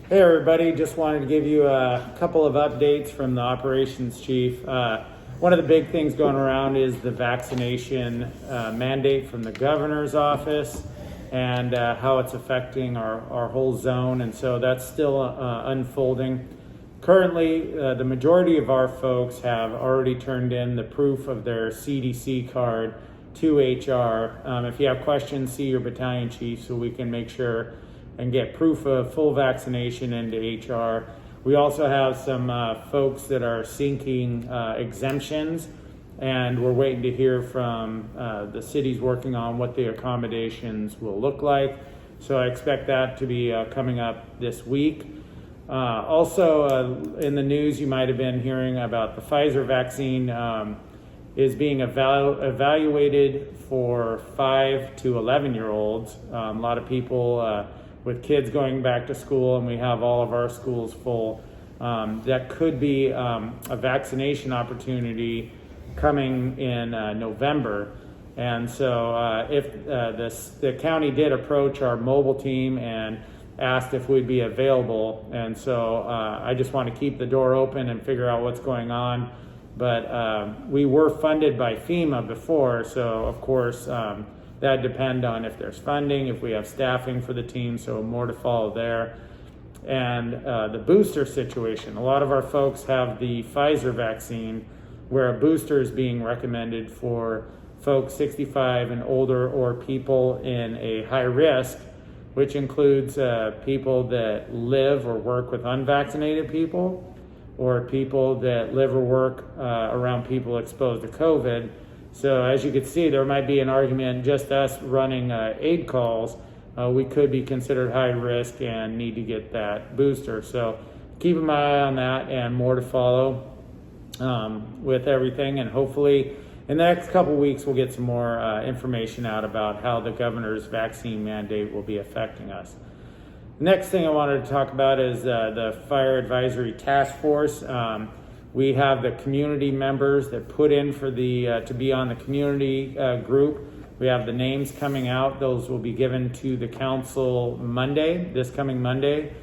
Hey everybody, just wanted to give you a couple of updates from the operations chief. One of the big things going around is the vaccination mandate from the governor's office and how it's affecting our whole zone, and so that's still unfolding. Currently, the majority of our folks have already turned in the proof of their CDC card to HR. If you have questions, see your battalion chief so we can make sure and get proof of full vaccination into HR. We also have some folks that are seeking exemptions, and we're waiting to hear from the cities working on what the accommodations will look like. So I expect that to be coming up this week. Also, in the news, you might have been hearing about the Pfizer vaccine is being evaluated for 5 to 11-year-olds. A lot of people with kids going back to school, and we have all of our schools full. That could be a vaccination opportunity coming in November. And so if the county did approach our mobile team and asked if we'd be available. And so I just want to keep the door open and figure out what's going on. But we were funded by FEMA before, so of course that'd depend on if there's funding, if we have staffing for the team, so more to follow there. And the booster situation, a lot of our folks have the Pfizer vaccine where a booster is being recommended for folks 65 and older or people in a high risk, which includes people that live or work with unvaccinated people, or people that live or work around people exposed to COVID. So as you can see, there might be an argument, just us running aid calls, we could be considered high risk and need to get that booster. So keep an eye on that, and more to follow with everything. And hopefully in the next couple of weeks, we'll get some more information out about how the governor's vaccine mandate will be affecting us. The next thing I wanted to talk about is the Fire Advisory Task Force. We have the community members that put in for the to be on the community group. We have the names coming out. Those will be given to the council Monday, this coming Monday.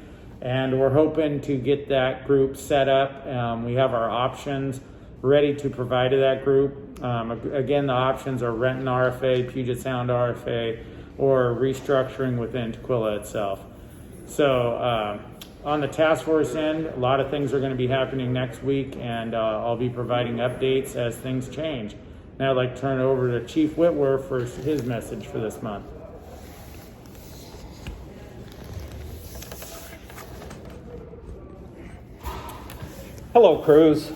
And we're hoping to get that group set up. We have our options ready to provide to that group. Again, the options are rent an RFA, Puget Sound RFA, or restructuring within Tukwila itself. So on the task force end, a lot of things are going to be happening next week, and I'll be providing updates as things change. Now I'd like to turn it over to Chief Whitworth for his message for this month. Hello, crews.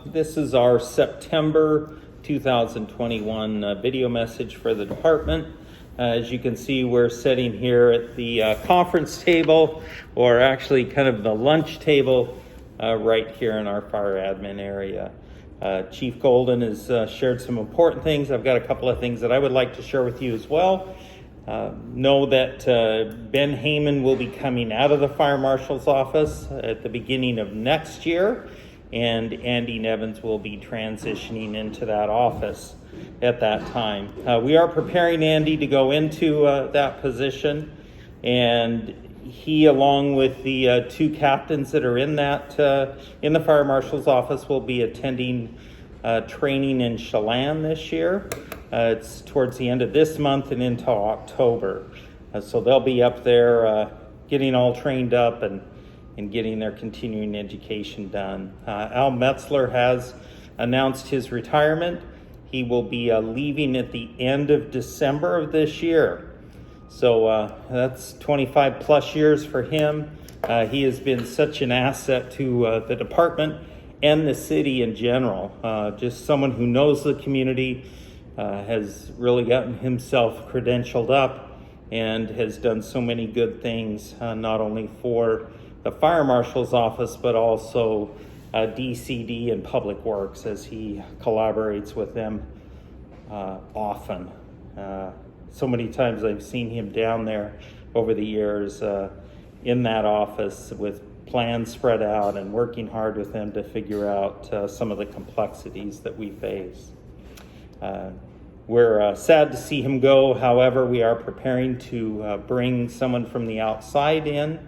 This is our September 2021 video message for the department. As you can see, we're sitting here at the conference table, or actually kind of the lunch table, right here in our fire admin area. Chief Golden has shared some important things. I've got a couple of things that I would like to share with you as well. Know that Ben Heyman will be coming out of the fire marshal's office at the beginning of next year, and Andy Nevins will be transitioning into that office at that time. We are preparing Andy to go into that position, and he, along with the two captains that are in that in the fire marshal's office, will be attending training in Chelan this year. It's towards the end of this month and into October. So they'll be up there getting all trained up and getting their continuing education done. Al Metzler has announced his retirement. He will be leaving at the end of December of this year. So that's 25 plus years for him. He has been such an asset to the department and the city in general. Just someone who knows the community, has really gotten himself credentialed up and has done so many good things, not only for the fire marshal's office, but also DCD and Public Works, as he collaborates with them often. So many times I've seen him down there over the years in that office with plans spread out and working hard with them to figure out some of the complexities that we face. We're sad to see him go. However, we are preparing to bring someone from the outside in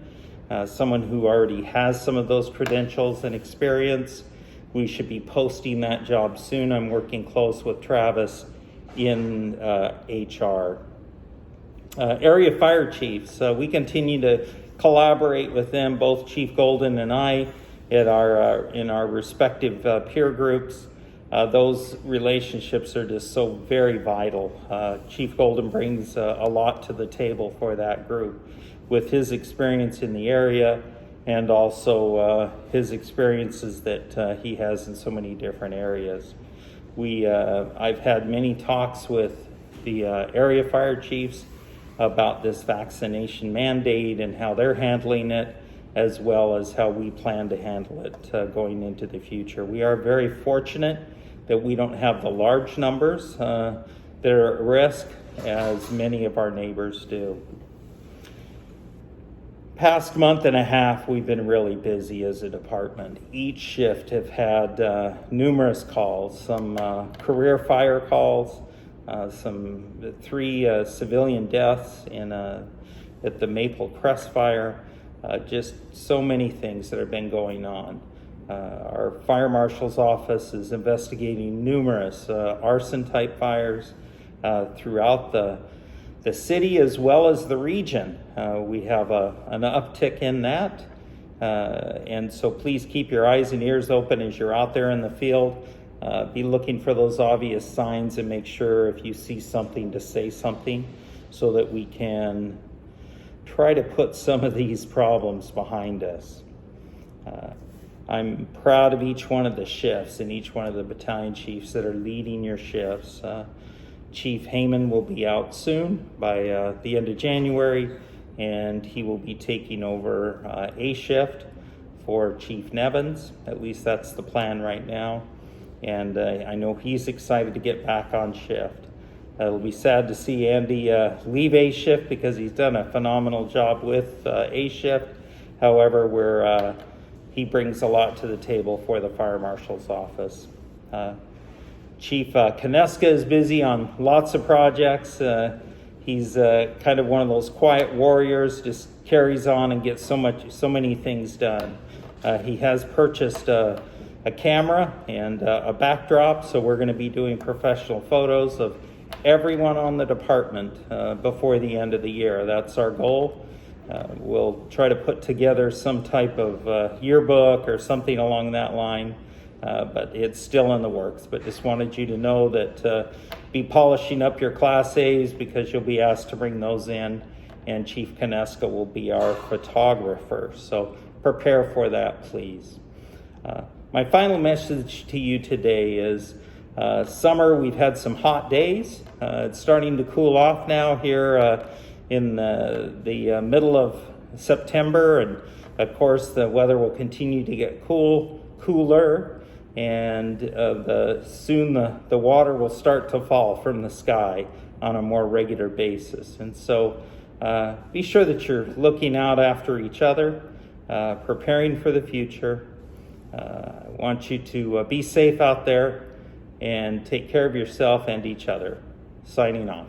someone who already has some of those credentials and experience. We should be posting that job soon. I'm working close with Travis in HR. Area fire chiefs, we continue to collaborate with them, both Chief Golden and I, in our respective peer groups. Those relationships are just so very vital. Chief Golden brings a lot to the table for that group with his experience in the area and also his experiences that he has in so many different areas. I've had many talks with the area fire chiefs about this vaccination mandate and how they're handling it, as well as how we plan to handle it going into the future. We are very fortunate that we don't have the large numbers that are at risk as many of our neighbors do. Past month and a half, we've been really busy as a department. Each shift have had numerous calls, some career fire calls, some 3 civilian deaths at the Maple Crest fire, just so many things that have been going on. Our fire marshal's office is investigating numerous arson type fires throughout the city as well as the region. We have an uptick in that. And so please keep your eyes and ears open as you're out there in the field. Be looking for those obvious signs and make sure if you see something to say something so that we can try to put some of these problems behind us. I'm proud of each one of the shifts and each one of the battalion chiefs that are leading your shifts. Chief Heyman will be out soon by the end of January, and he will be taking over A shift for Chief Nevins. At least that's the plan right now. And I know he's excited to get back on shift. It'll be sad to see Andy leave A shift because he's done a phenomenal job with A shift. However, he brings a lot to the table for the fire marshal's office. Chief Kineska is busy on lots of projects. He's kind of one of those quiet warriors, just carries on and gets so many things done. He has purchased a camera and a backdrop, so we're going to be doing professional photos of everyone on the department before the end of the year. That's our goal. We'll try to put together some type of yearbook or something along that line, but it's still in the works. But just wanted you to know that be polishing up your Class A's because you'll be asked to bring those in, and Chief Kineska will be our photographer. So prepare for that, please. My final message to you today is summer, we've had some hot days. It's starting to cool off now here in the middle of September, and of course the weather will continue to get cooler, and soon the water will start to fall from the sky on a more regular basis. And so be sure that you're looking out after each other, preparing for the future. I want you to be safe out there and take care of yourself and each other. Signing off.